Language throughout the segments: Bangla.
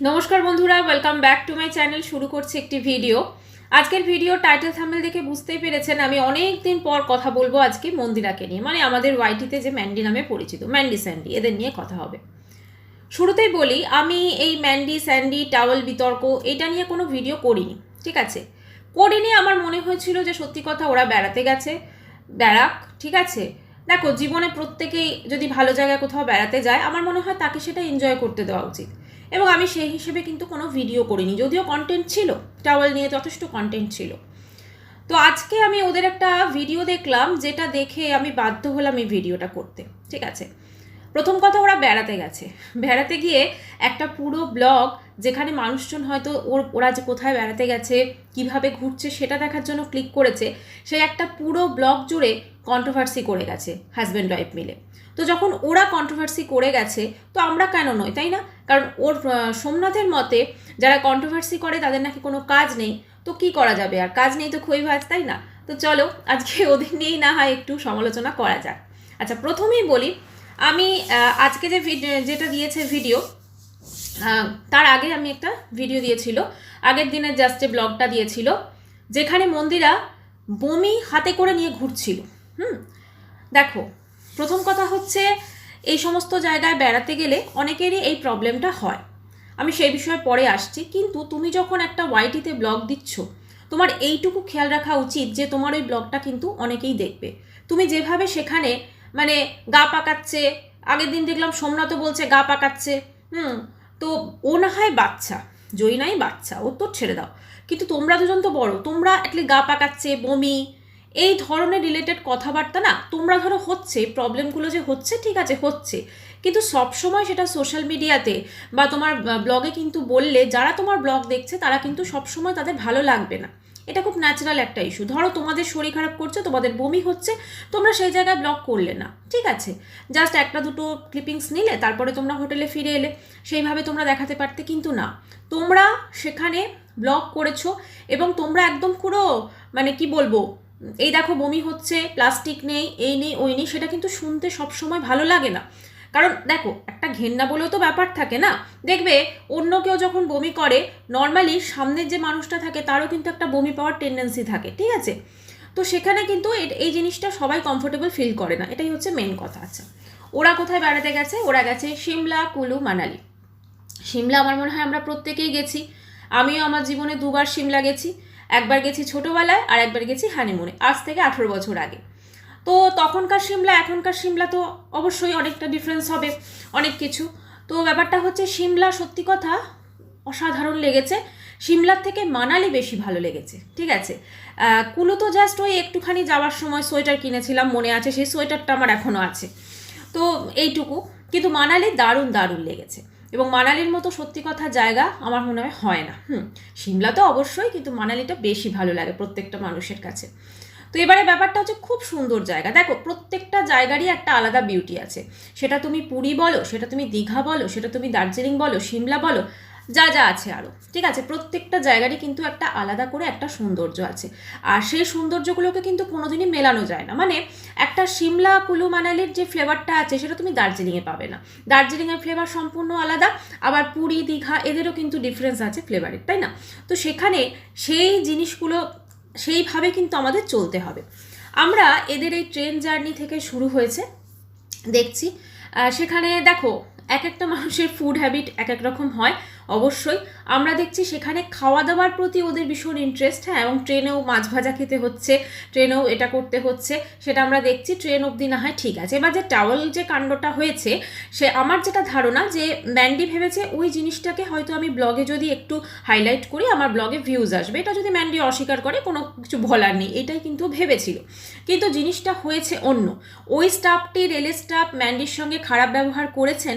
নমস্কার বন্ধুরা, welcome back to my channel. শুরু করছি একটি ভিডিও। আজকের ভিডিও টাইটেল থাম্বনেল দেখে বুঝতেই পেরেছেন আমি অনেক দিন পর কথা বলবো আজকে মন্দিরাকে নিয়ে, মানে আমাদের ওয়াইটিতে যে ম্যান্ডি নামে পরিচিত, ম্যান্ডি স্যান্ডি, এদের নিয়ে কথা হবে। শুরুতেই বলি, আমি এই ম্যান্ডি স্যান্ডি টাওয়েল বিতর্ক এটা নিয়ে কোনো ভিডিও করিনি, ঠিক আছে? করিনি, আমার মনে হয়েছিল যে সত্যি কথা ওরা বেড়াতে গেছে, বেড়াক, ঠিক আছে। দেখো, জীবনে প্রত্যেকেই যদি ভালো জায়গায় কোথাও বেড়াতে যায়, আমার মনে হয় তাকে সেটা এনজয় করতে দেওয়া উচিত। এবং আমি সেই হিসেবে কিন্তু কোনো ভিডিও করিনি, যদিও কন্টেন্ট ছিল, টাওয়েল নিয়ে যথেষ্ট কন্টেন্ট ছিল। তো আজকে আমি ওদের একটা ভিডিও দেখলাম, যেটা দেখে আমি বাধ্য হলাম এই ভিডিওটা করতে, ঠিক আছে। প্রথম কথা, ওরা বেড়াতে গেছে, বেড়াতে গিয়ে একটা পুরো ব্লগ, যেখানে মানুষজন হয়তো ওরা যে কোথায় বেড়াতে গেছে, কিভাবে ঘুরছে সেটা দেখার জন্য ক্লিক করেছে, সেই একটা পুরো ব্লগ জুড়ে কন্ট্রোভার্সি করে গেছে হাজব্যান্ড ওয়াইফ মিলে। তো যখন ওরা কন্ট্রোভার্সি করে গেছে, তো আমরা কেন নই, তাই না? কারণ ওর সোমনাথের মতে যারা কন্ট্রোভার্সি করে তাদের নাকি কোনো কাজ নেই। তো কি করা যাবে, আর কাজ নেই তো খই ভাজ, তাই না? তো চলো আজকে ওদের নিয়েই না হয় একটু সমালোচনা করা যাক। আচ্ছা, প্রথমেই বলি, আমি আজকে যে যেটা দিয়েছে ভিডিও, তার আগে আমি একটা ভিডিও দিয়েছিল, আগের দিনের জাস্টে ব্লগটা দিয়েছিল, যেখানে মন্দিরা বমি হাতে করে নিয়ে ঘুরছিল। দেখো, প্রথম কথা হচ্ছে, এই সমস্ত জায়গায় বেড়াতে গেলে অনেকেরই এই প্রবলেমটা হয়, আমি সেই বিষয়ে পরে আসছি। কিন্তু তুমি যখন একটা ওয়াইটিতে ব্লগ দিচ্ছ, তোমার এইটুকু খেয়াল রাখা উচিত যে তোমার ওই ব্লগটা কিন্তু অনেকেই দেখবে। তুমি যেভাবে সেখানে মানে গা পাকাচ্ছে, আগের দিন দেখলাম সোমনাথও বলছে গা পাকাচ্ছে, তো ও না হয় বাচ্চা, জয়ী নাই বাচ্চা, ও তো ছেড়ে দাও, কিন্তু তোমরা দুজন তো বড়, তোমরা অ্যাটলিস্ট গা পাকাচ্ছে, বমি, এই ধরনের রিলেটেড কথাবার্তা না তোমরা ধরো হচ্ছে, প্রবলেমগুলো যে হচ্ছে, ঠিক আছে হচ্ছে, কিন্তু সবসময় সেটা সোশ্যাল মিডিয়াতে বা তোমার ব্লগে কিন্তু বললে যারা তোমার ব্লগ দেখছে তারা কিন্তু সবসময় তাদের ভালো লাগবে না। এটা খুব ন্যাচারাল একটা ইস্যু। ধরো তোমাদের শরীর খারাপ করছে, তোমাদের বমি হচ্ছে, তোমরা সেই জায়গায় ব্লগ করলে না, ঠিক আছে, জাস্ট একটা দুটো ক্লিপিংস নিলে, তারপরে তোমরা হোটেলে ফিরে এলে, সেইভাবে তোমরা দেখাতে পারতে, কিন্তু না, তোমরা সেখানে ব্লগ করেছো এবং তোমরা একদম পুরো মানে কি বলবো, এই দেখো বমি হচ্ছে, প্লাস্টিক নেই, এই নেই ওই নেই, সেটা কিন্তু শুনতে সবসময় ভালো লাগে না। কারণ দেখো, একটা ঘেন্না বলেও তো ব্যাপার থাকে না। দেখবে অন্য কেউ যখন বমি করে, নর্মালি সামনের যে মানুষটা থাকে তারও কিন্তু একটা বমি পাওয়ার টেন্ডেন্সি থাকে, ঠিক আছে। তো সেখানে কিন্তু এই জিনিসটা সবাই কমফোর্টেবল ফিল করে না, এটাই হচ্ছে মেন কথা। আচ্ছা, ওরা কোথায় বেড়াতে গেছে? ওরা গেছে সিমলা, কুলু, মানালি। সিমলা আমার মনে হয় আমরা প্রত্যেকেই গেছি, আমিও আমার জীবনে দুবার সিমলা গেছি। একবার গেছি ছোটোবেলায়, আর একবার গেছি হানিমুনে, আজ থেকে 18 বছর আগে। তো তখনকার সিমলা এখনকার সিমলা তো অবশ্যই অনেকটা ডিফারেন্স হবে, অনেক কিছু। তো ব্যাপারটা হচ্ছে, সিমলা সত্যি কথা অসাধারণ লেগেছে, সিমলার থেকে মানালি বেশি ভালো লেগেছে, ঠিক আছে। কুলু তো জাস্ট ওই একটুখানি যাওয়ার সময় সোয়েটার কিনেছিলাম, মনে আছে, সেই সোয়েটারটা আমার এখনও আছে, তো এইটুকু। কিন্তু মানালি দারুণ দারুণ লেগেছে, এবং মানালির মতো সত্যি কথা জায়গা আমার মনে হয় না। সিমলা তো অবশ্যই, কিন্তু মানালিটা বেশি ভালো লাগে প্রত্যেকটা মানুষের কাছে। তো এবারে ব্যাপারটা হচ্ছে, খুব সুন্দর জায়গা। দেখো, প্রত্যেকটা জায়গারই একটা আলাদা বিউটি আছে, সেটা তুমি পুরী বলো, সেটা তুমি দীঘা বলো, সেটা তুমি দার্জিলিং বলো, সিমলা বলো, যা যা আছে আরও, ঠিক আছে, প্রত্যেকটা জায়গারই কিন্তু একটা আলাদা করে একটা সৌন্দর্য আছে। আর সেই সৌন্দর্যগুলোকে কিন্তু কোনোদিনই মেলানো যায় না। মানে একটা সিমলা, কুলু, মানালির যে ফ্লেভারটা আছে সেটা তুমি দার্জিলিংয়ে পাবে না, দার্জিলিংয়ের ফ্লেভার সম্পূর্ণ আলাদা। আবার পুরী, দীঘা, এদেরও কিন্তু ডিফারেন্স আছে ফ্লেভারের, তাই না? তো সেখানে সেই জিনিসগুলো সেইভাবে কিন্তু আমাদের চলতে হবে। আমরা এদের এই ট্রেন জার্নি থেকে শুরু হয়েছে দেখছি, সেখানে দেখো এক একটা মানুষের ফুড হ্যাবিট এক এক রকম হয়, অবশ্যই। আমরা দেখছি সেখানে খাওয়া দাওয়ার প্রতি ওদের ভীষণ ইন্টারেস্ট, হ্যাঁ, এবং ট্রেনেও মাছ ভাজা খেতে হচ্ছে, ট্রেনেও এটা করতে হচ্ছে, সেটা আমরা দেখছি। ট্রেন অবধি না হয় ঠিক আছে। এবার যে টাওয়েল যে কাণ্ডটা হয়েছে, সে আমার যেটা ধারণা যে ম্যান্ডি ভেবেছে ওই জিনিসটাকে হয়তো আমি ব্লগে যদি একটু হাইলাইট করি, আমার ব্লগে ভিউজ আসবে, এটা যদি ম্যান্ডি অস্বীকার করে কোনো কিছু বলার নেই, এটাই কিন্তু ভেবেছিল। কিন্তু জিনিসটা হয়েছে অন্য। ওই স্টাফটি, রেলের স্টাফ, ম্যান্ডির সঙ্গে খারাপ ব্যবহার করেছেন,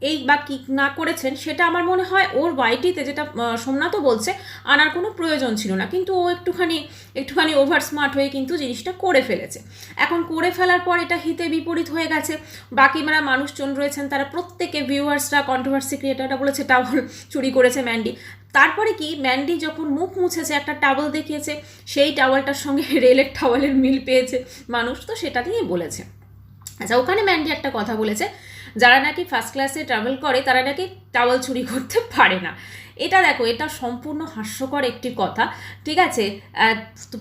এই বা কি না করেছেন সেটা আমার মনে হয় ওর ওয়াইটিতে, যেটা সোমনাথও বলছে, আনার কোনো প্রয়োজন ছিল না, কিন্তু ও একটুখানি ওভার স্মার্ট হয়ে কিন্তু জিনিসটা করে ফেলেছে। এখন করে ফেলার পর এটা হিতে বিপরীত হয়ে গেছে। বাকি যারা মানুষজন রয়েছেন তারা প্রত্যেকে, ভিউয়ার্সরা, কন্ট্রোভার্সি ক্রিয়েটাররা বলেছে টাওয়াল চুরি করেছে ম্যান্ডি। তারপরে কি, ম্যান্ডি যখন মুখ মুছেছে, একটা টাওয়াল দেখিয়েছে, সেই টাওয়ালটার সঙ্গে রেলের টাওয়ালের মিল পেয়েছে মানুষ, তো সেটা দিয়ে বলেছে। আচ্ছা, ওখানে ম্যান্ডি একটা কথা বলেছে যারা নাকি ফার্স্ট ক্লাসে ট্রাভেল করে তারা নাকি টাওয়েল চুরি করতে পারে না। এটা দেখো, এটা সম্পূর্ণ হাস্যকর একটি কথা, ঠিক আছে।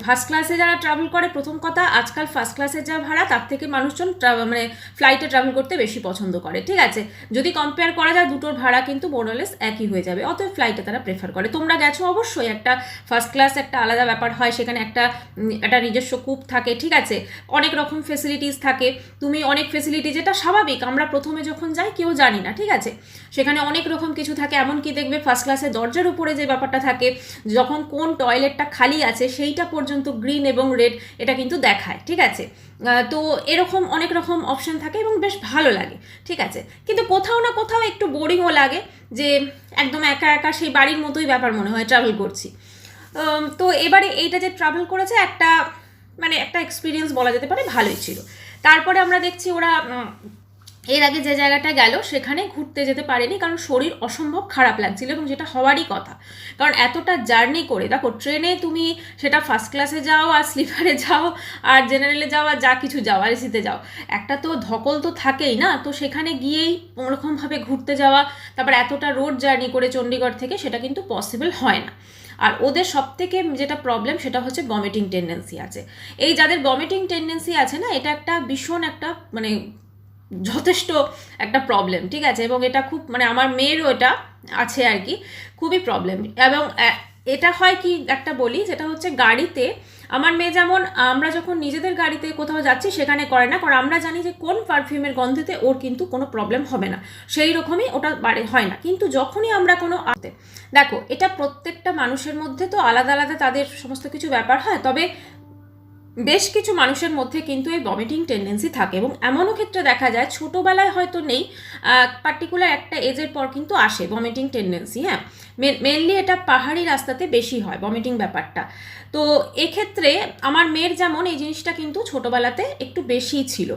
ফার্স্ট ক্লাসে যারা ট্রাভেল করে, প্রথম কথা আজকাল ফার্স্ট ক্লাসের যা ভাড়া তার থেকে মানুষজন মানে ফ্লাইটে ট্রাভেল করতে বেশি পছন্দ করে, ঠিক আছে। যদি কম্পেয়ার করা যায় দুটোর ভাড়া কিন্তু মোরলেস একই হয়ে যাবে, অতএব ফ্লাইটে তারা প্রেফার করে। তোমরা গেছো অবশ্যই, একটা ফার্স্ট ক্লাস একটা আলাদা ব্যাপার হয়, সেখানে একটা নিজস্ব কূপ থাকে, ঠিক আছে, অনেক রকম ফেসিলিটিস থাকে, তুমি অনেক ফেসিলিটি, যেটা স্বাভাবিক, আমরা প্রথমে যখন যাই কেউ জানি না, ঠিক আছে, সেখানে অনেক রকম কিছু থাকে। এমনকি দেখবে ফার্স্ট ক্লাসে দরজার উপরে যে ব্যাপারটা থাকে, যখন কোন টয়লেটটা খালি আছে সেইটা পর্যন্ত গ্রিন এবং রেড এটা কিন্তু দেখায়, ঠিক আছে। তো এরকম অনেক রকম অপশন থাকে এবং বেশ ভালো লাগে, ঠিক আছে। কিন্তু কোথাও না কোথাও একটু বোরিংও লাগে, যে একদম একা একা সেই বাড়ির মতোই ব্যাপার মনে হয় ট্রাভেল করছি। তো এবারে এইটা যে ট্রাভেল করেছে একটা মানে একটা এক্সপিরিয়েন্স বলা যেতে পারে ভালোই ছিল। তারপরে আমরা দেখছি ওরা এর আগে যে জায়গাটা গেল সেখানে ঘুরতে যেতে পারেনি, কারণ শরীর অসম্ভব খারাপ লাগছিল, এবং যেটা হওয়ারই কথা, কারণ এতটা জার্নি করে, দেখো ট্রেনে তুমি সেটা ফার্স্ট ক্লাসে যাও আর স্লিপারে যাও আর জেনারেলে যাও আর যা কিছু যাও আর এসিতে যাও, একটা তো ধকল তো থাকেই না। তো সেখানে গিয়েই ওরকমভাবে ঘুরতে যাওয়া, তারপর এতটা রোড জার্নি করে চণ্ডীগড় থেকে, সেটা কিন্তু পসিবল হয় না। আর ওদের সব থেকে যেটা প্রবলেম সেটা হচ্ছে ভমিটিং টেন্ডেন্সি আছে। এই যাদের ভমিটিং টেন্ডেন্সি আছে না, এটা একটা ভীষণ একটা মানে যথেষ্ট একটা প্রবলেম, ঠিক আছে। এবং এটা খুব মানে আমার মেয়েরও এটা আছে আর কি, খুবই প্রবলেম। এবং এটা হয় কি একটা বলি, যেটা হচ্ছে গাড়িতে আমার মেয়ে যেমন, আমরা যখন নিজেদের গাড়িতে কোথাও যাচ্ছি সেখানে করে না, কারণ আমরা জানি যে কোন পারফিউমের গন্ধেতে ওর কিন্তু কোনো প্রবলেম হবে না, সেই রকমই ওটা হয় না। কিন্তু যখনই আমরা কোনো দেখো, এটা প্রত্যেকটা মানুষের মধ্যে তো আলাদা আলাদা তাদের সমস্ত কিছু ব্যাপার হয়, তবে বেশ কিছু মানুষের মধ্যে কিন্তু এই ভমিটিং টেন্ডেন্সি থাকে, এবং এমনও ক্ষেত্রে দেখা যায় ছোটোবেলায় হয়তো নেই, পার্টিকুলার একটা এজের পর কিন্তু আসে ভমিটিং টেন্ডেন্সি। হ্যাঁ, মেনলি এটা পাহাড়ি রাস্তাতে বেশি হয় ভমিটিং ব্যাপারটা। তো এক্ষেত্রে আমার মেয়ের যেমন এই জিনিসটা কিন্তু ছোটোবেলাতে একটু বেশিই ছিল,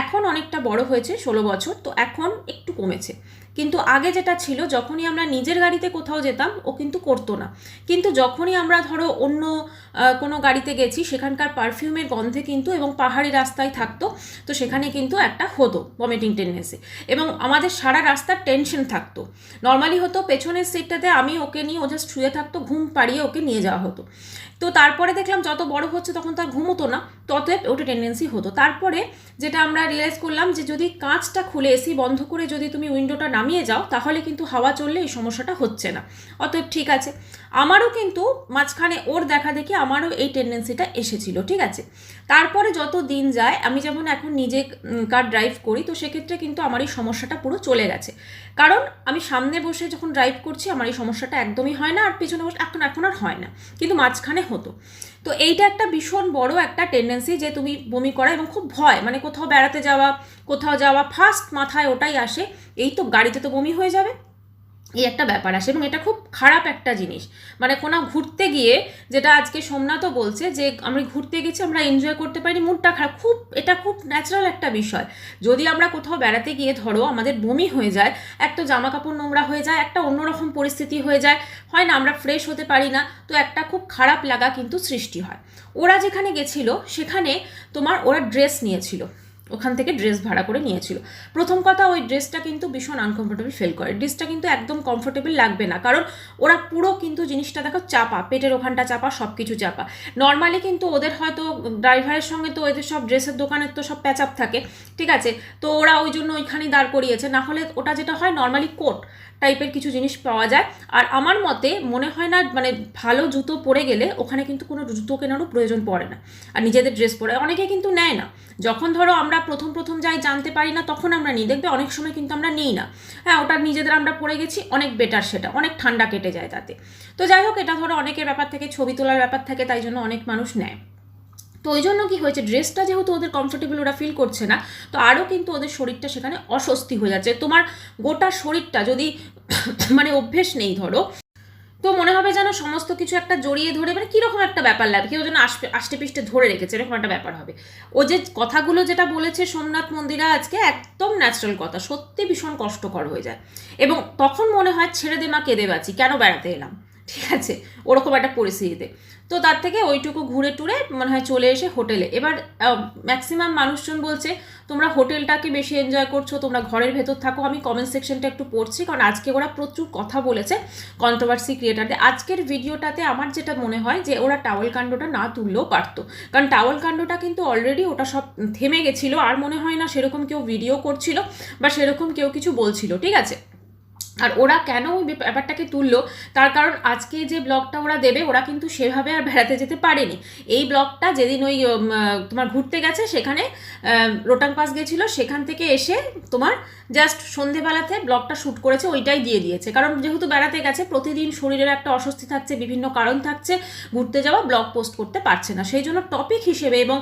এখন অনেকটা বড় হয়েছে, 16 বছর, তো এখন একটু কমেছে। কিন্তু আগে যেটা ছিল, যখনই আমরা নিজের গাড়িতে কোথাও যেতাম ও কিন্তু করতো না, কিন্তু যখনই আমরা ধরো অন্য কোনো গাড়িতে গেছি সেখানকার পারফিউমের গন্ধে কিন্তু, এবং পাহাড়ি রাস্তায় থাকতো, তো সেখানে কিন্তু একটা হতো ভমিটিং টেন্ডেন্সি, এবং আমাদের সারা রাস্তার টেনশন থাকতো। নর্মালি হতো পেছনের সিটটাতে আমি ওকে নিয়ে, ও জাস্ট শুয়ে থাকতো, ঘুম পাড়িয়ে ওকে নিয়ে যাওয়া হতো। তো তারপরে দেখলাম যত বড় হচ্ছে তখন তার ঘুম হতো না, ততএব ওটা টেন্ডেন্সি হতো। তারপরে যেটা আমরা রিয়েলাইজ করলাম, যে যদি কাঁচটা খুলে এসি বন্ধ করে যদি তুমি উইন্ডোটা নামিয়ে যাও, তাহলে কিন্তু হাওয়া চললে এই সমস্যাটা হচ্ছে না, অতএব ঠিক আছে। আমারও কিন্তু মাঝখানে ওর দেখা দেখি আমারও এই টেন্ডেন্সিটা এসেছিল, ঠিক আছে। তারপরে যত দিন যায়, আমি যেমন এখন নিজে কার ড্রাইভ করি, তো সেক্ষেত্রে কিন্তু আমার এই সমস্যাটা পুরো চলে গেছে, কারণ আমি সামনে বসে যখন ড্রাইভ করছি আমার এই সমস্যাটা একদমই হয় না, আর পিছনে বসে এখন আর হয় না, কিন্তু মাঝখানে হতো। তো এইটা একটা ভীষণ বড় একটা টেন্ডেন্সি, যে তুমি বমি করা এবং খুব ভয়, মানে কোথাও বেড়াতে যাওয়া, কোথাও যাওয়া, ফার্স্ট মাথায় ওটাই আসে, এই তো গাড়িতে তো বমি হয়ে যাবে, এই একটা ব্যাপার আসে। এবং এটা খুব খারাপ একটা জিনিস, মানে কোনো ঘুরতে গিয়ে, যেটা আজকে সোমনাথও বলছে যে আমরা ঘুরতে গেছি, আমরা এনজয় করতে পারি, মুডটা খারাপ, খুব এটা খুব ন্যাচারাল একটা বিষয়। যদি আমরা কোথাও বেড়াতে গিয়ে ধরো আমাদের বমি হয়ে যায়, এক তো জামা কাপড় নোংরা হয়ে যায়, একটা অন্যরকম পরিস্থিতি হয়ে যায়, হয় না, আমরা ফ্রেশ হতে পারি না, তো একটা খুব খারাপ লাগা কিন্তু সৃষ্টি হয়। ওরা যেখানে গেছিল সেখানে তোমার ওরা ড্রেস নিয়েছিল, ওখান থেকে ড্রেস ভাড়া করে নিয়েছিল। প্রথম কথা, ওই ড্রেসটা কিন্তু ভীষণ আনকমফোর্টেবল ফিল করে, ড্রেসটা কিন্তু একদম কমফোর্টেবল লাগবে না, কারণ ওরা পুরো কিন্তু জিনিসটা দেখো চাপা, পেটের ওখানটা চাপা, সব কিছু চাপা। নর্মালি কিন্তু ওদের হয়তো ড্রাইভারের সঙ্গে তো এদের সব ড্রেসের দোকানের তো সব প্যাচ আপ থাকে, ঠিক আছে, তো ওরা ওই জন্য ওইখানেই দাঁড় করিয়েছে, না হলে ওটা যেটা হয় নর্মালি কোট টাইপের কিছু জিনিস পাওয়া যায়। আর আমার মতে মনে হয় না, মানে ভালো জুতো পরে গেলে ওখানে কিন্তু কোনো জুতো কেনারও প্রয়োজন পড়ে না, আর নিজেদের ড্রেস পরে অনেকে কিন্তু নেয় না। যখন ধরো আমরা প্রথম যাই, জানতে পারি না, তখন আমরা নিই, দেখবে অনেক সময় কিন্তু আমরা নিই না। হ্যাঁ, ওটা নিজেদের আমরা পরে গেছি, অনেক বেটার, সেটা অনেক ঠান্ডা কেটে যায় তাতে। তো যাই হোক, এটা ধরো অনেকের ব্যাপার থেকে ছবি তোলার ব্যাপার থাকে, তাই জন্য অনেক মানুষ নেয়। তো ওই জন্য কী হয়েছে, ড্রেসটা যেহেতু ওদের কমফোর্টেবল ওরা ফিল করছে না, তো আরও কিন্তু ওদের শরীরটা সেখানে অস্বস্তি হয়ে যাচ্ছে। তোমার গোটা শরীরটা যদি মানে অভ্যেস নেই ধরো, তো মনে হবে যেন সমস্ত কিছু একটা জড়িয়ে ধরে, মানে কীরকম একটা ব্যাপার লাগে, কেউ যেন আষ্টে পিষ্টে ধরে রেখেছে, এরকম একটা ব্যাপার হবে। ও যে কথাগুলো যেটা বলেছে সোমনাথ মন্দিরা আজকে, একদম ন্যাচারাল কথা, সত্যি ভীষণ কষ্টকর হয়ে যায়। এবং তখন মনে হয় ছেড়ে দে মা, কেঁদে বাঁচি, কেন বেড়াতে এলাম, ঠিক আছে, ওরকম একটা পরিস্থিতিতে। তো তার থেকে ওইটুকু ঘুরে টুরে মনে হয় চলে এসে হোটেলে। এবার ম্যাক্সিমাম মানুষজন বলছে তোমরা হোটেলটাকে বেশি এনজয় করছো, তোমরা ঘরের ভেতর থাকো। আমি কমেন্ট সেকশনটা একটু পড়ছি, কারণ আজকে ওরা প্রচুর কথা বলেছে কন্ট্রোভার্সি ক্রিয়েটারদের। আজকের ভিডিওটাতে আমার যেটা মনে হয় যে ওরা টাওয়েল কাণ্ডটা না তুললেও পারতো, কারণ টাওয়েল কাণ্ডটা কিন্তু অলরেডি ওটা সব থেমে গেছিলো। আর মনে হয় না সেরকম কেউ ভিডিও করছিল বা সেরকম কেউ কিছু বলছিল, ঠিক আছে। আর ওরা কেন ওই ব্যাপারটাকে তুললো, তার কারণ আজকে যে ব্লগটা ওরা দেবে, ওরা কিন্তু সেভাবে আর বেড়াতে যেতে পারেনি। এই ব্লগটা যেদিন ওই তোমার ঘুরতে গেছে, সেখানে রোটাং পাস গেছিলো, সেখান থেকে এসে তোমার জাস্ট সন্ধেবেলাতে ব্লগটা শ্যুট করেছে, ওইটাই দিয়ে দিয়েছে। কারণ যেহেতু বেড়াতে গেছে, প্রতিদিন শরীরের একটা অস্বস্তি থাকছে, বিভিন্ন কারণ থাকছে, ঘুরতে যাওয়া, ব্লগ পোস্ট করতে পারছে না, সেই জন্য টপিক হিসেবে এবং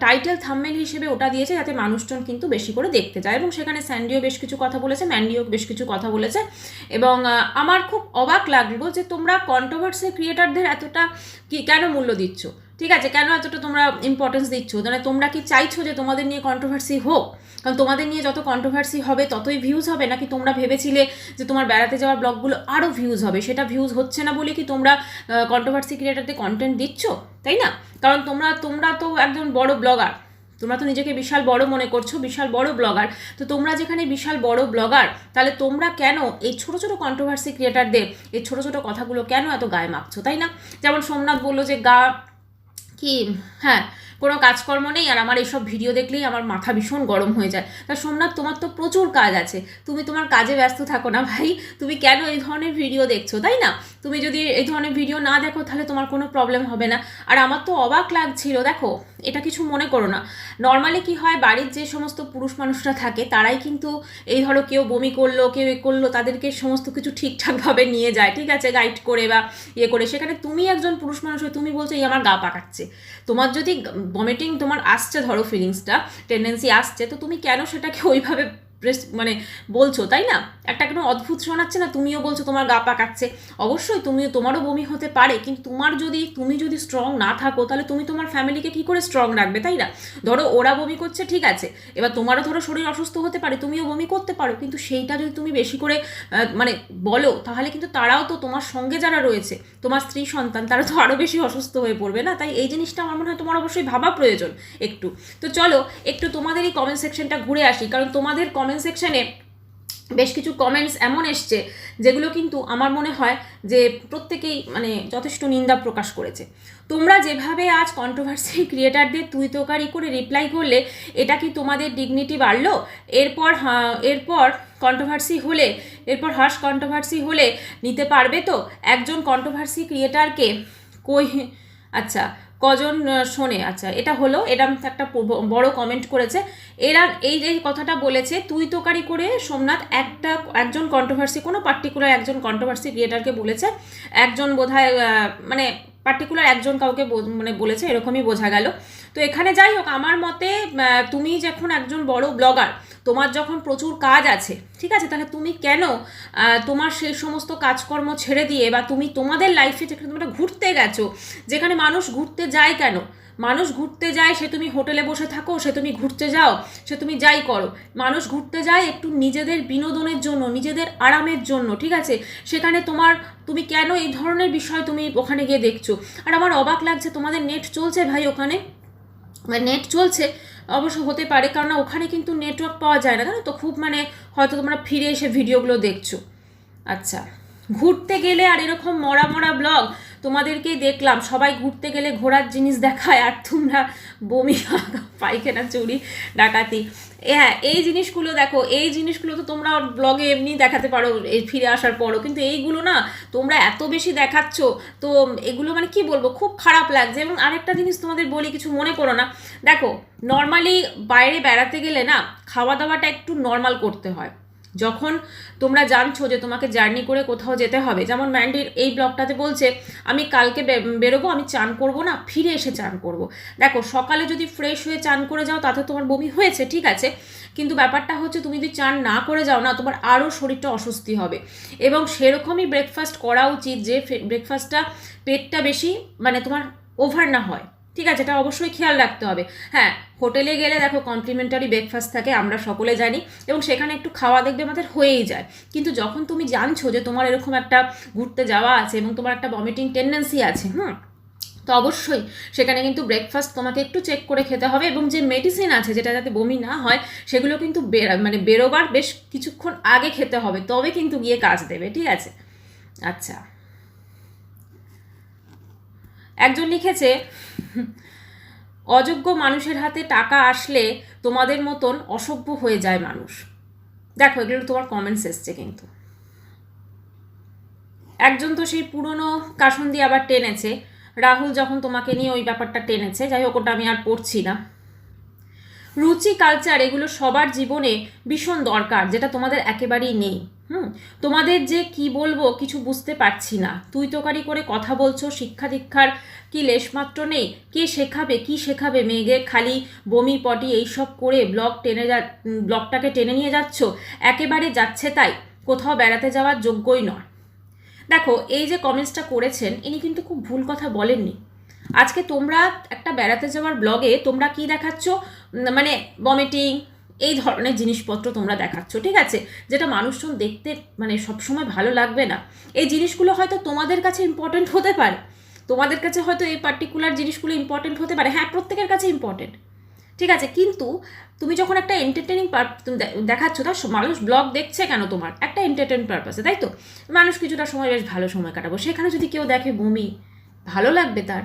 টাইটেল থাম্বনেল হিসেবে ওটা দিয়েছে, যাতে মানুষজন কিন্তু বেশি করে দেখতে যায়। এবং সেখানে স্যান্ডিও বেশ কিছু কথা বলেছে, ম্যান্ডিও বেশ কিছু কথা বলেছে। এবং আমার খুব অবাক লাগলো যে তোমরা কন্ট্রোভার্সি ক্রিয়েটারদের এতটা কেন মূল্য দিচ্ছ, ঠিক আছে, কেন এতটা তোমরা ইম্পর্টেন্স দিচ্ছ? মানে তোমরা কি চাইছো যে তোমাদের নিয়ে কন্ট্রোভার্সি হোক? কারণ তোমাদের নিয়ে যত কন্ট্রোভার্সি হবে ততই ভিউজ হবে, নাকি তোমরা ভেবেছিলে যে তোমার বেড়াতে যাওয়ার ব্লগগুলো আরও ভিউজ হবে? সেটা ভিউজ হচ্ছে না বলে কি তোমরা কন্ট্রোভার্সি ক্রিয়েটারদের কন্টেন্ট দিচ্ছ, তাই না? কারণ তোমরা তো একজন বড় ব্লগার, তোমরা তো নিজেকে বিশাল বড় মনে করছো, বিশাল বড় ব্লগার। তো তোমরা যেখানে বিশাল বড় ব্লগার, তাহলে তোমরা কেন এই ছোট ছোট কন্ট্রোভার্সি ক্রিয়েটারদের এই ছোট ছোট কথাগুলো কেন এত গায়ে মাখছো, তাই না? যেমন সোমনাথ বললো যে কি, হ্যাঁ, কোনো কাজকর্ম নেই, আর আমার এইসব ভিডিও দেখলেই আমার মাথা ভীষণ গরম হয়ে যায়। তা সোমনাথ, তোমার তো প্রচুর কাজ আছে, তুমি তোমার কাজে ব্যস্ত থাকো না ভাই, তুমি কেন এই ধরনের ভিডিও দেখছো, তাই না? তুমি যদি এই ধরনের ভিডিও না দেখো তাহলে তোমার কোনো প্রবলেম হবে না। আর আমার তো অবাক লাগছিল, দেখো এটা কিছু মনে করো না, নর্মালি কি হয়, বাড়ির যে সমস্ত পুরুষ মানুষরা থাকে তারাই কিন্তু এই ধরো কেউ বমি করলো, কেউ এ করলো, তাদেরকে সমস্ত কিছু ঠিকঠাকভাবে নিয়ে যায়, ঠিক আছে, গাইড করে বা ইয়ে করে। সেখানে তুমি একজন পুরুষ মানুষ হয়ে তুমি বলছো এই আমার গা পাকাচ্ছে। তোমার যদি ভমিটিং তোমার আসছে, ধরো ফিলিংসটা টেন্ডেন্সি আসছে, তো তুমি কেন সেটাকে ওইভাবে মানে বলছো, তাই না? একটা কোনো অদ্ভুত শোনাচ্ছে না? তুমিও বলছো তোমার গা পাকাচ্ছে, অবশ্যই তোমারও বমি হতে পারে, কিন্তু তুমি যদি স্ট্রং না থাকো, তাহলে তুমি তোমার ফ্যামিলিকে কি করে স্ট্রং রাখবে, তাই না? ধরো ওরা বমি করছে, ঠিক আছে, এবার তোমারও ধরো শরীর অসুস্থ হতে পারে, তুমিও বমি করতে পারো, কিন্তু সেইটা যদি তুমি বেশি করে মানে বলো, তাহলে কিন্তু তারাও তো, তোমার সঙ্গে যারা রয়েছে, তোমার স্ত্রী সন্তান, তারা তো আরও বেশি অসুস্থ হয়ে পড়বে না? তাই এই জিনিসটা আমার মনে হয় তোমার অবশ্যই ভাবা প্রয়োজন একটু। তো চলো একটু তোমাদের এই কমেন্ট সেকশনটা ঘুরে আসি, কারণ তোমাদের কমেন্ট সেকশনে বেশ কিছু কমেন্টস এমন এসছে যেগুলো কিন্তু আমার মনে হয় যে প্রত্যেকেই মানে যথেষ্ট নিন্দা প্রকাশ করেছে। তোমরা যেভাবে আজ কন্ট্রোভার্সি ক্রিয়েটারদের তুই তোকারি করে রিপ্লাই করলে, এটা কি তোমাদের ডিগনিটি বাড়লো? এরপর কন্ট্রোভার্সি হলে, এরপর হার্শ কন্ট্রোভার্সি হলে নিতে পারবে তো? একজন কন্ট্রোভার্সি ক্রিয়েটারকে আচ্ছা কজন শোনে? আচ্ছা, এটা হলো, এটা একটা বড় কমেন্ট করেছে। এরা এই যে কথাটা বলেছে তুই তোকারি করে, সোমনাথ একজন কন্ট্রোভার্সি, কোনো পার্টিকুলার একজন কন্ট্রোভার্সি ক্রিয়েটারকে বলেছে, একজন বোধহয় মানে পার্টিকুলার একজন কাউকে মানে বলেছে, এরকমই বোঝা গেল। তো এখানে যাই হোক, আমার মতে তুমি যখন একজন বড় ব্লগার, তোমার যখন প্রচুর কাজ আছে, ঠিক আছে, তাহলে তুমি কেন তোমার সেই সমস্ত কাজকর্ম ছেড়ে দিয়ে, বা তুমি তোমাদের লাইফে যেখানে তোমরা ঘুরতে গেছো, যেখানে মানুষ ঘুরতে যায়, কেন মানুষ ঘুরতে যায়, সে তুমি হোটেলে বসে থাকো, সে তুমি ঘুরতে যাও, সে তুমি যাই করো, মানুষ ঘুরতে যায় একটু নিজেদের বিনোদনের জন্য, নিজেদের আরামের জন্য, ঠিক আছে, সেখানে তুমি কেন এই ধরনের বিষয় তুমি ওখানে গিয়ে দেখছো? আর আমার অবাক লাগছে, তোমাদের নেট চলছে ভাই ওখানে? নেট চলছে অবশ্য হতে পারে, কারণ ওখানে কিন্তু নেটওয়ার্ক পাওয়া যায় না, জানো তো, খুব মানে হয়তো তোমরা ফিরে এসে ভিডিওগুলো দেখছো। আচ্ছা, ঘুরতে গেলে আর এরকম মরা ব্লগ তোমাদেরকেই দেখলাম, সবাই ঘুরতে গেলে ঘোরার জিনিস দেখায়, আর তোমরা বমি, পায়খানা, চুরি, ডাকাতি, হ্যাঁ এই জিনিসগুলো দেখো, এই জিনিসগুলো তো তোমরা ব্লগে এমনি দেখাতে পারো ফিরে আসার পরও, কিন্তু এইগুলো না তোমরা এত বেশি দেখাচ্ছ, তো এগুলো মানে কি বলবো, খুব খারাপ লাগছে। এবং আরেকটা জিনিস তোমাদের বলি, কিছু মনে করো না, দেখো নর্মালি বাইরে বেড়াতে গেলে না খাওয়া দাওয়াটা একটু নর্মাল করতে হয়। যখন তোমরা জানছো যে তোমাকে জার্নি করে কোথাও যেতে হবে, যেমন ম্যান্ডির এই ব্লগটাতে বলছে আমি কালকে বেরোবো, আমি চান করব না, ফিরে এসে চান করব। দেখো সকালে যদি ফ্রেশ হয়ে চান করে যাও তাতে তোমার বমি হয়েছে, ঠিক আছে, কিন্তু ব্যাপারটা হচ্ছে তুমি যদি চান না করে যাও না, তোমার আরও শরীরটা অস্বস্তি হবে। এবং সেরকমই ব্রেকফাস্ট করা উচিত, যে ব্রেকফাস্টটা পেটটা বেশি মানে তোমার ওভার না হয়, ঠিক আছে, এটা অবশ্যই খেয়াল রাখতে হবে। হ্যাঁ, হোটেলে গেলে দেখো কমপ্লিমেন্টারি ব্রেকফাস্ট থাকে, আমরা সকলে জানি, এবং সেখানে একটু খাওয়া দেখবে আমাদের হয়েই যায়। কিন্তু যখন তুমি জানছো যে তোমার এরকম একটা ঘুরতে যাওয়া আছে এবং তোমার একটা ভমিটিং টেন্ডেন্সি আছে, তো অবশ্যই সেখানে কিন্তু ব্রেকফাস্ট তোমাকে একটু চেক করে খেতে হবে, এবং যে মেডিসিন আছে যেটা যাতে বমি না হয় সেগুলো কিন্তু বেরোবার বেশ কিছুক্ষণ আগে খেতে হবে, তবে কিন্তু গিয়ে কাজ দেবে, ঠিক আছে? আচ্ছা, একজন লিখেছে, অযোগ্য মানুষের হাতে টাকা আসলে তোমাদের মতন অসভ্য হয়ে যায় মানুষ। দেখো, এগুলো তোমার কমেন্টস এসছে কিন্তু। একজন তো সেই পুরনো কাসন্দি আবার টেনেছে, রাহুল যখন তোমাকে নিয়ে ওই ব্যাপারটা টেনেছে, যাই হোক ওটা আমি আর পড়ছি না। রুচি, কালচার এগুলো সবার জীবনে ভীষণ দরকার, যেটা তোমাদের একেবারেই নেই। তোমাদের যে কি বলবো কিছু বুঝতে পারছি না, তুই তোকারি করে কথা বলছো, শিক্ষা দীক্ষার কি লেশমাত্র নেই? কে শেখাবে, কি শেখাবে মেয়েকে? খালি বমি পটি এইসব করে ব্লগটাকে টেনে নিয়ে যাচ্ছ, একেবারে যাচ্ছে তাই, কোথাও বেড়াতে যাওয়ার যোগ্যই নয়। দেখো, এই যে কমেন্টসটা করেছেন ইনি কিন্তু খুব ভুল কথা বলেননি। আজকে তোমরা একটা বেড়াতে যাওয়ার ব্লগে তোমরা কি দেখাচ্ছ, মানে ভমিটিং এই ধরনের জিনিসপত্র তোমরা দেখাচ্ছ, ঠিক আছে, যেটা মানুষজন দেখতে মানে সবসময় ভালো লাগবে না। এই জিনিসগুলো হয়তো তোমাদের কাছে ইম্পর্টেন্ট হতে পারে, তোমাদের কাছে হয়তো এই পার্টিকুলার জিনিসগুলো ইম্পর্টেন্ট হতে পারে, হ্যাঁ প্রত্যেকের কাছে ইম্পর্টেন্ট, ঠিক আছে, কিন্তু তুমি যখন একটা এন্টারটেনিং তুমি দেখাচ্ছ, তা মানুষ ব্লগ দেখছে কেন? তোমার একটা এন্টারটেন পারপাসে, তাই তো? মানুষ কিছুটা সময় বেশ ভালো সময় কাটাবো, সেখানে যদি কেউ দেখে বমি, ভালো লাগবে তার?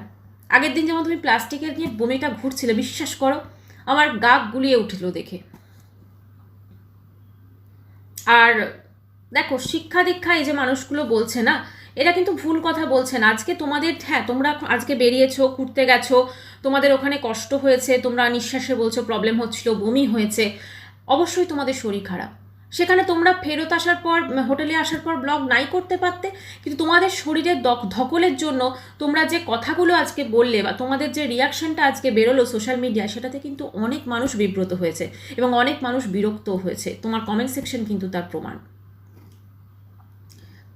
আগের দিন যেমন তুমি প্লাস্টিকের নিয়ে বমিটা ঘুরছিলে, বিশ্বাস করো আমার গা গুলিয়ে উঠল দেখে। আর দেখো, শিক্ষা দীক্ষা এই যে মানুষগুলো বলছে না, এরা কিন্তু ভুল কথা বলছে না। আজকে তোমাদের, হ্যাঁ তোমরা আজকে বেরিয়েছো, ঘুরতে গেছো, তোমাদের ওখানে কষ্ট হয়েছে, তোমরা নিঃশ্বাসে বলছো প্রবলেম হচ্ছিল, বমি হয়েছে, অবশ্যই তোমাদের শরীর খারাপ। সেখানে তোমরা ফেরত আসার পর, হোটেলে আসার পর ব্লগ নাই করতে পারতে, কিন্তু তোমাদের শরীরের ধকলের জন্য তোমরা যে কথাগুলো আজকে বললে বা তোমাদের যে রিয়াকশনটা আজকে বেরোলো সোশ্যাল মিডিয়ায়, সেটাতে কিন্তু অনেক মানুষ বিব্রত হয়েছে এবং অনেক মানুষ বিরক্ত হয়েছে। তোমার কমেন্ট সেকশন কিন্তু তার প্রমাণ।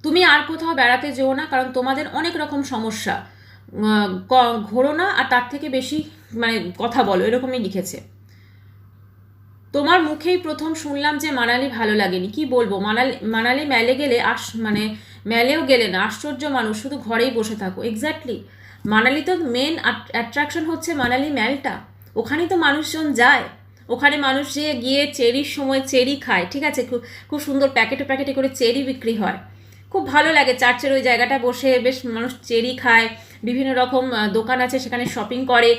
তুমি আর কোথাও বেড়াতে যেও না, কারণ তোমাদের অনেক রকম সমস্যা, ঘোরো না আর তার থেকে বেশি মানে কথা বলো, এরকমই লিখেছে। তোমার মুখেই প্রথম শুনলাম যে মানালি ভালো লাগেনি। কি বলবো, মানালি মেলে গেলে মেলেও গেলে না, আশ্চর্য মানুষ, শুধু ঘরেই বসে থাকো। এক্স্যাক্টলি, মানালি তো মেন অ্যাট্রাকশন হচ্ছে মানালি মেলটা, ওখানেই তো মানুষজন যায়, ওখানে মানুষ যে গিয়ে চেরির সময় চেরি খায়, ঠিক আছে, খুব সুন্দর প্যাকেটে করে চেরি বিক্রি হয়, খুব ভালো লাগে। চার্চের ওই জায়গাটা বসে বেশ মানুষ চেরি খায়, বিভিন্ন রকম দোকান আছে সেখানে শপিং করে,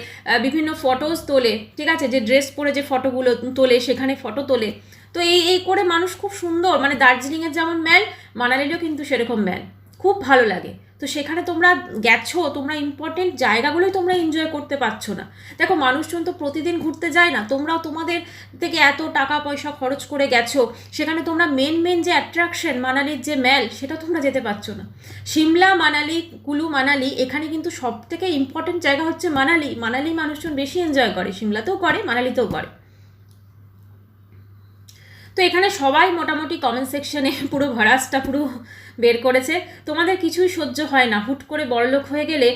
বিভিন্ন ফটোজ তোলে, ঠিক আছে, যে ড্রেস পরে যে ফটোগুলো তোলে সেখানে ফটো তোলে। তো এই করে মানুষ খুব সুন্দর, মানে দার্জিলিংয়ের যেমন ম্যাল, মানালিরও কিন্তু সেরকম ম্যাল, খুব ভালো লাগে। তো সেখানে তোমরা গেছো, তোমরা ইম্পর্টেন্ট জায়গাগুলোই তোমরা এনজয় করতে পারছো না। দেখো, মানুষজন তো প্রতিদিন ঘুরতে যায় না, তোমরাও তোমাদের থেকে এত টাকা পয়সা খরচ করে গেছো, সেখানে তোমরা মেন যে অ্যাট্রাকশন মানালির যে ম্যাল, সেটা তোমরা যেতে পারছো না। সিমলা, মানালি, কুলু মানালি, এখানে কিন্তু সব থেকে ইম্পর্টেন্ট জায়গা হচ্ছে মানালি মানুষজন বেশি এনজয় করে, সিমলাতেও করে, মানালিতেও করে। তো এখানে সবাই মোটামুটি কমেন্ট সেকশনে পুরো ভরাসটা পুরো বের করেছে। তোমাদের কিছুই সহ্য হয় না, হুট করে বড়লোক হয়ে গেলে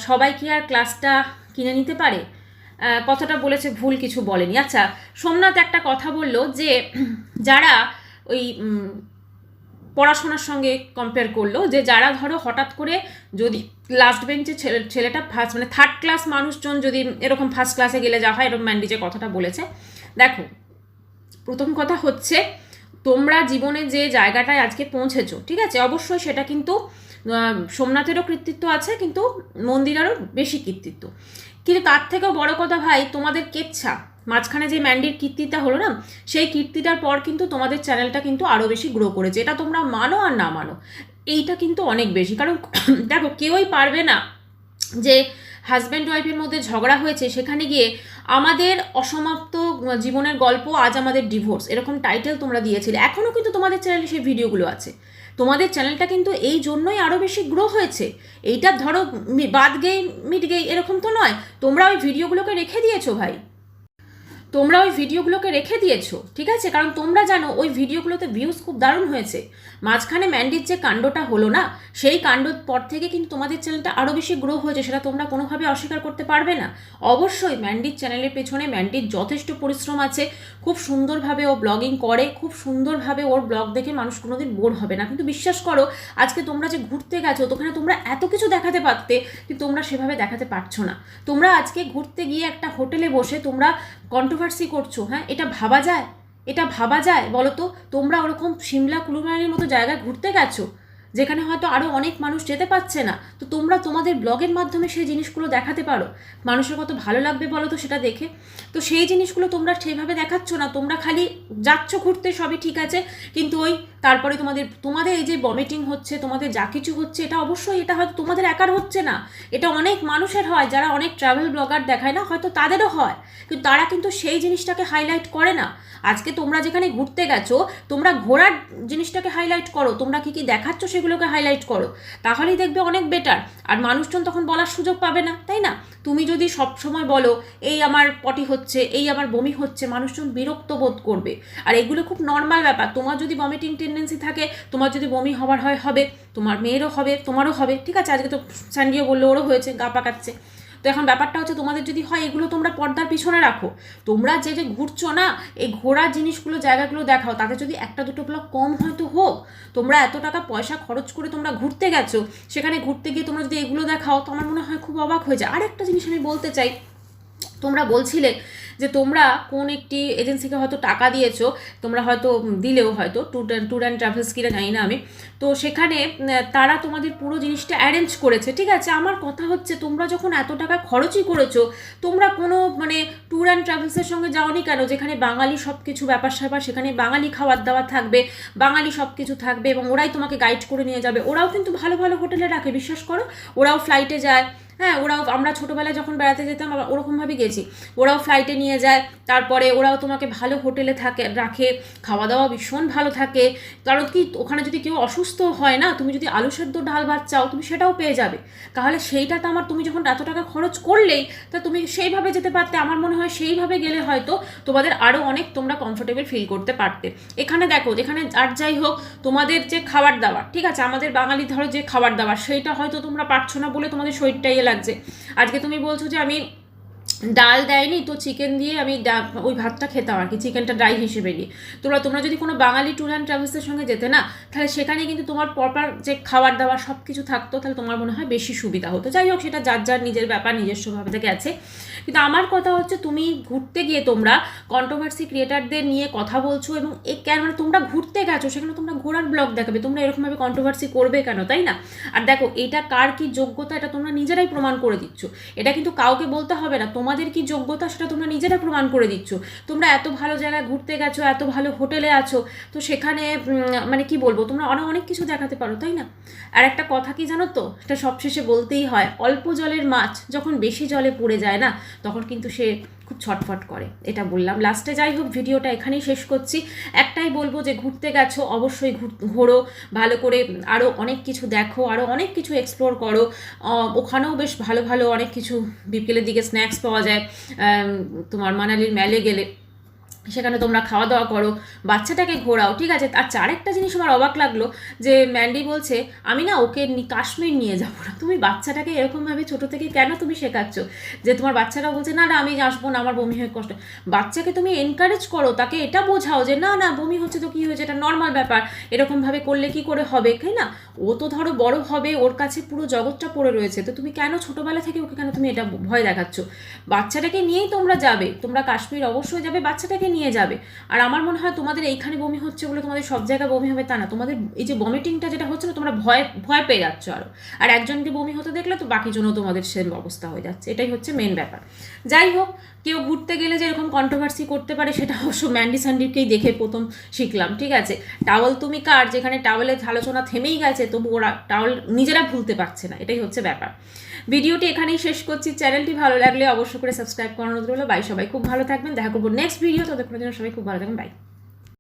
সবাই কি আর ক্লাসটা কিনে নিতে পারে? কথাটা বলেছে, ভুল কিছু বলেনি। আচ্ছা, সোমনাথ একটা কথা বলল যে যারা ওই পড়াশোনার সঙ্গে কম্পেয়ার করলো, যে যারা ধরো হঠাৎ করে যদি লাস্ট বেঞ্চে ছেলেটা ফার্স্ট মানে থার্ড ক্লাস মানুষজন যদি এরকম ফার্স্ট ক্লাসে গেলে যা হয়, এরকম ম্যান্ডি যে কথাটা বলেছে। দেখো, প্রথম কথা হচ্ছে তোমরা জীবনে যে জায়গাটায় আজকে পৌঁছেছো, ঠিক আছে, অবশ্যই সেটা কিন্তু সোমনাথেরও কৃতিত্ব আছে, কিন্তু মন্দিরেরও বেশি কৃতিত্ব। কিন্তু তার থেকেও বড় কথা ভাই, তোমাদের কেচ্ছা মাঝখানে যে ম্যান্ডির কীর্তিটা হলো না, সেই কীর্তিটার পর কিন্তু তোমাদের চ্যানেলটা কিন্তু আরও বেশি গ্রো করেছে। এটা তোমরা মানো আর না মানো, এইটা কিন্তু অনেক বেশি। কারণ দেখো, কেউই পারবে না যে হাজব্যান্ড ওয়াইফের মধ্যে ঝগড়া হয়েছে, সেখানে গিয়ে আমাদের অসমাপ্ত জীবনের গল্প, আজ আমাদের ডিভোর্স, এরকম টাইটেল তোমরা দিয়েছিলে। এখনও কিন্তু তোমাদের চ্যানেলে সেই ভিডিওগুলো আছে। তোমাদের চ্যানেলটা কিন্তু এই জন্যই আরও বেশি গ্রো হয়েছে। এইটা ধরো বাদ গেই মিট গেই এরকম তো নয়, তোমরা ওই ভিডিওগুলোকে রেখে দিয়েছো ভাই। তোমরা ওই ভিডিওগুলোকে রেখে দিয়েছো, ঠিক আছে, কারণ তোমরা জানো ওই ভিডিওগুলোতে ভিউজ খুব দারুণ হয়েছে। মাঝখানে ম্যান্ডির যে কাণ্ডটা হলো না, সেই কাণ্ডর পর থেকে কিন্তু তোমাদের চ্যানেলটা আরও বেশি গ্রো হয়েছে, সেটা তোমরা কোনোভাবে অস্বীকার করতে পারবে না। অবশ্যই ম্যান্ডির চ্যানেলের পেছনে ম্যান্ডির যথেষ্ট পরিশ্রম আছে, খুব সুন্দরভাবে ও ব্লগিং করে, খুব সুন্দরভাবে ওর ব্লগ দেখে মানুষ কোনোদিন বোর হবে না। কিন্তু বিশ্বাস করো, আজকে তোমরা যে ঘুরতে গেছো, ওখানে তোমরা এত কিছু দেখাতে পারতে, কিন্তু তোমরা সেভাবে দেখাতে পারছো না। তোমরা আজকে ঘুরতে গিয়ে একটা হোটেলে বসে তোমরা কন্ট্রোভার্সি করছো, হ্যাঁ, এটা ভাবা যায়? এটা ভাবা যায় বলো তো? তোমরা ওরকম সিমলা কুলুমালির মতো জায়গায় ঘুরতে গেছো যেখানে হয়তো আরও অনেক মানুষ যেতে পারছে না, তো তোমরা তোমাদের ব্লগের মাধ্যমে সেই জিনিসগুলো দেখাতে পারো, মানুষের কত ভালো লাগবে বলো তো সেটা দেখে। তো সেই জিনিসগুলো তোমরা সেইভাবে দেখাচ্ছ না, তোমরা খালি যাচ্ছ ঘুরতে, সবই ঠিক আছে, কিন্তু ওই তারপরে তোমাদের এই যে ভমিটিং হচ্ছে, তোমাদের যা কিছু হচ্ছে, এটা অবশ্যই এটা হয়তো তোমাদের একার হচ্ছে না, এটা অনেক মানুষের হয়, যারা অনেক ট্রাভেল ব্লগার দেখায় না, হয়তো তাদেরও হয়, কিন্তু তারা কিন্তু সেই জিনিসটাকে হাইলাইট করে না। আজকে তোমরা যেখানে ঘুরতে গেছো, তোমরা ঘোরার জিনিসটাকে হাইলাইট করো, তোমরা কি কি দেখাচ্ছ সেগুলোকে হাইলাইট করো, তাহলেই দেখবে অনেক বেটার। আর মানুষজন তখন বলার সুযোগ পাবে না, তাই না? তুমি যদি সব সময় বলো এই আমার পটি হচ্ছে, এই আমার বমি হচ্ছে, মানুষজন বিরক্ত বোধ করবে। আর এগুলো খুব নর্মাল ব্যাপার। তোমার যদি ভমিটিং টেন্ডেন্সি থাকে, তোমার যদি বমি হবার হয় হবে, তোমার মেয়েরও হবে, তোমারও হবে, ঠিক আছে। আজকে তো স্যান্ডিও বললো ওরও হয়েছে, গা পাকাচ্ছে। তো এখন ব্যাপারটা হচ্ছে, তোমাদের যদি হয়, এগুলো তোমরা পর্দার পিছনে রাখো। তোমরা যে যে ঘুরছো না, এই ঘোরার জিনিসগুলো, জায়গাগুলো দেখাও, তাতে যদি একটা দুটো ব্লগ কম হয়তো হোক। তোমরা এত টাকা পয়সা খরচ করে তোমরা ঘুরতে গেছো, সেখানে ঘুরতে গিয়ে তোমরা যদি এগুলো দেখাও, তো আমার মনে হয় খুব অবাক হয়ে যায়। আরেকটা জিনিস আমি বলতে চাই, তোমরা বলছিলে যে তোমরা কোন একটি এজেন্সিকে হয়তো টাকা দিয়েছো, তোমরা হয়তো দিলেও হয়তো ট্যুর অ্যান্ড ট্রাভেলস কিনা জানি না আমি, তো সেখানে তারা তোমাদের পুরো জিনিসটা অ্যারেঞ্জ করেছে, ঠিক আছে। আমার কথা হচ্ছে, তোমরা যখন এত টাকা খরচই করেছো, তোমরা কোনো ট্যুর অ্যান্ড ট্রাভেলসের সঙ্গে যাওনি কেন, যেখানে বাঙালি সব কিছু ব্যাপার স্যাপার, সেখানে বাঙালি খাবার দাবার থাকবে, বাঙালি সব কিছু থাকবে, এবং ওরাই তোমাকে গাইড করে নিয়ে যাবে। ওরাও কিন্তু ভালো ভালো হোটেলে রাখে, বিশ্বাস করো, ওরাও ফ্লাইটে যায়, হ্যাঁ, ওরাও, আমরা ছোটোবেলায় যখন বেড়াতে যেতাম ওরকমভাবে গেছি, ওরাও ফ্লাইটে নিয়ে যায়, তারপরে ওরাও তোমাকে ভালো হোটেলে রাখে, খাওয়া দাওয়া ভীষণ ভালো থাকে। কারণ কি, ওখানে যদি কেউ অসুস্থ হয় না, তুমি যদি আলু সেদ্ধ ডাল ভাত চাও, তুমি সেটাও পেয়ে যাবে। তাহলে সেইটা তো তুমি যখন এত টাকা খরচ করলেই, তা তুমি সেইভাবে যেতে পারতে। আমার মনে হয় সেইভাবে গেলে হয়তো তোমাদের আরও অনেক তোমরা কমফোর্টেবল ফিল করতে পারতে। এখানে দেখো, যেখানে আর যাই হোক, তোমাদের যে খাবার দাবার, ঠিক আছে, আমাদের বাঙালি ধরো যে খাবার দাবার, সেইটা হয়তো তোমরা পারছো না বলে তোমাদের শরীরটাই লাগছে। আজকে তুমি বলছো যে আমি ডাল দেয়নি তো চিকেন দিয়ে আমি ওই ভাতটা খেতাম আর কি, চিকেনটা ড্রাই হিসেবে নিয়ে। তোমরা যদি কোনো বাঙালি ট্যুর অ্যান্ড ট্রাভেলসের সঙ্গে যেতে না, তাহলে সেখানে কিন্তু তোমার প্রপার যে খাবার দাবার সব কিছু থাকতো, তাহলে তোমার মনে হয় বেশি সুবিধা হতো। যাই হোক, সেটা যার যার নিজের ব্যাপার, নিজস্বভাবে থেকে আছে। কিন্তু আমার কথা হচ্ছে, তুমি ঘুরতে গিয়ে তোমরা কন্ট্রোভার্সি ক্রিয়েটারদের নিয়ে কথা বলছো, এবং তোমরা ঘুরতে গেছো, সেখানে তোমরা ঘোরার ব্লগ দেখাবে, তোমরা এরকমভাবে কন্ট্রোভার্সি করবে কেন, তাই না? আর দেখো, এটা কার কি যোগ্যতা, এটা তোমরা নিজেরাই প্রমাণ করে দিচ্ছ। এটা কিন্তু কাউকে বলতে হবে না, তোমাদের কি যোগ্যতা সেটা তোমরা নিজেরা প্রমাণ করে দিচ্ছ। তোমরা এত ভালো জায়গায় ঘুরতে গেছো, এত ভালো হোটেলে আছো, তো সেখানে কি বলবো, তোমরা অনেক কিছু দেখাতে পারো, তাই না? আর একটা কথা কি জানো তো, এটা সবশেষে বলতেই হয়, অল্প জলের মাছ যখন বেশি জলে পড়ে যায় না, তখন কিন্তু সে খুব ছটফট করে। এটা বললাম লাস্টে। যাই হোক, ভিডিওটা এখানেই শেষ করছি। একটাই বলবো যে ঘুরতে গেছো, অবশ্যই ঘোরো, ভালো করে আরও অনেক কিছু দেখো, আরও অনেক কিছু এক্সপ্লোর করো। ওখানেও বেশ ভালো ভালো অনেক কিছু বিকেলের দিকে স্ন্যাক্স পাওয়া যায়, তোমার মানালির মেলে গেলে সেখানে তোমরা খাওয়া দাওয়া করো, বাচ্চাটাকে ঘোরাও, ঠিক আছে। আচ্ছা, আরেকটা জিনিস আমার অবাক লাগলো, যে ম্যান্ডি বলছে আমি না ওকে কাশ্মীর নিয়ে যাবো না। তুমি বাচ্চাটাকে এরকমভাবে ছোটো থেকে কেন তুমি শেখাচ্ছ, যে তোমার বাচ্চাটা বলছে না না আমি আসবো না, আমার বমি হয়ে কষ্ট। বাচ্চাকে তুমি এনকারেজ করো, তাকে এটা বোঝাও যে না না বমি হচ্ছে তো কী হয়েছে, এটা নর্মাল ব্যাপার, এরকমভাবে করলে কি করে হবে, তাই না? ও তো ধরো বড় হবে, ওর কাছে পুরো জগৎটা পড়ে রয়েছে, তো তুমি কেন ছোটোবেলা থেকে ওকে কেন তুমি এটা ভয় দেখাচ্ছ? বাচ্চাটাকে নিয়েই তোমরা যাবে, তোমরা কাশ্মীর অবশ্যই যাবে, বাচ্চাটাকে নিয়ে যাবে। আর আমার মনে হয় তোমাদের এইখানে বমি হচ্ছে বলে তোমাদের সব জায়গায় বমি হবে তা না, তোমাদের এই যে ভমিটিংটা যেটা হচ্ছে না, তোমরা ভয় পেয়ে যাচ্ছ আরও। আর একজনকে বমি হতে দেখলে তো বাকি জন্য তোমাদের সেম অবস্থা হয়ে যাচ্ছে, এটাই হচ্ছে মেন ব্যাপার। যাই হোক, কেউ ঘুরতে গেলে যে এরকম কন্ট্রোভার্সি করতে পারে, সেটা অবশ্য ম্যান্ডি স্যান্ডিকেই দেখে প্রথম শিখলাম, ঠিক আছে। টাওয়েল তুমি কার, যেখানে টাওয়েলের আলোচনা থেমেই গেছে, তবু ওরা টাওয়েল নিজেরা ভুলতে পারছে না, এটাই হচ্ছে ব্যাপার। ভিডিওটি এখানেই শেষ করছি। চ্যানেলটি ভালো লাগলে অবশ্যই করে সাবস্ক্রাইব করানো রইল। বাই, সবাই খুব ভালো থাকবেন, দেখা করবো নেক্সট ভিডিও, ততক্ষণের জন্য সবাই খুব ভালো থাকবেন, বাই।